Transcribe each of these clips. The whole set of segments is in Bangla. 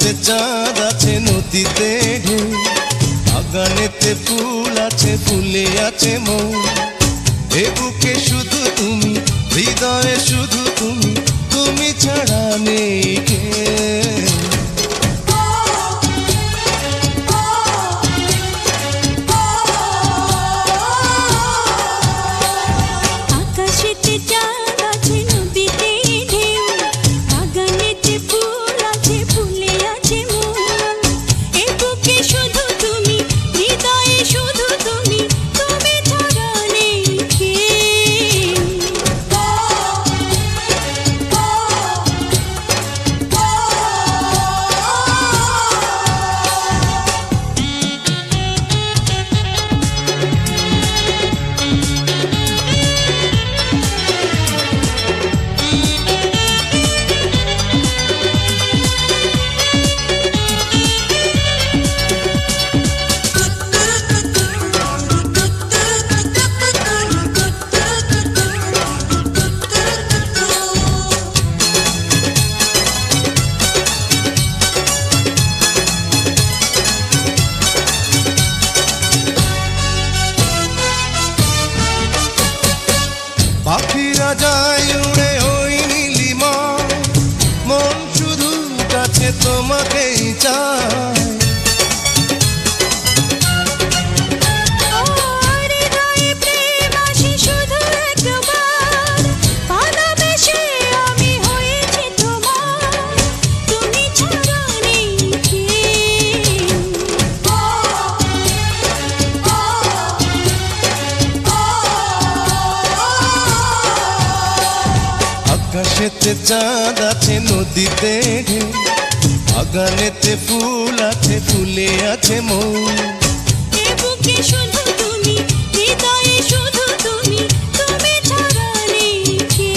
আকাশেতে চাঁদ আছে, নদীতে ঢেউ, বাগানেতে ফুল আছে, ফুলে আছে মন। এ বুকে শুধু তুমি, হৃদয়ে শুধু তুমি, তুমি ছাড়া নেই কেউ। আকাশেতে চাঁদ আছে, নদীতে ঢেউ, বাগানেতে ফুল আছে, ফুলে আছে মন। এ বুকে শুধু তুমি, হৃদয়ে শুধু তুমি, তুমি ছাড়া নেই কেউ। পাখিরা যায় উড়ে ওই নীলিমা, মন শুধু কাছে তোমাকেই চায়। হৃদয়ে প্রেম আসে শুধু একবার, ভালোবেসে আমি হয়েছি তোমার, তুমি ছাড়া নেই কেউ। আকাশেতে চাঁদ আছে, নদীতে ঢেউ, বাগানেতে ফুল আছে, ফুলে আছে মন। এ বুকে শুধু তুমি, হৃদয়ে শুধু তুমি, তুমি ছাড়া নেই কেউ।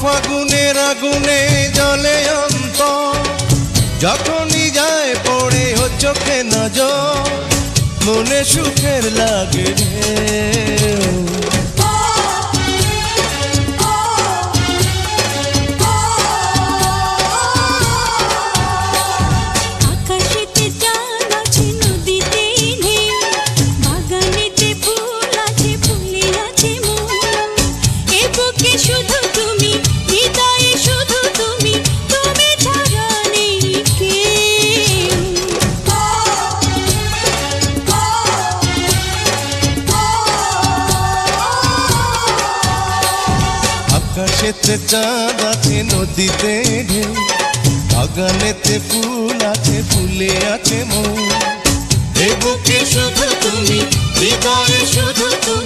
ফাগুনের আগুনে জলে অন্তর, যখনই যায় পড়ে ও চোখে নজর, মনে সুখের লাগে ঢেউ। আকাশেতে চাঁদ আছে, নদীতে ঢেউ, বাগানেতে ফুল আছে, ফুলে আছে মন। এ বুকে শুধু তুমি, হৃদয়ে শুধু তুমি, তুমি ছাড়া নেই কেউ। আকাশেতে চাঁদ আছে, নদীতে ঢেউ, বাগানেতে ফুল আছে, ফুলে আছে মন। এ বুকে শুধু তুমি, হৃদয়ে শুধু তুমি।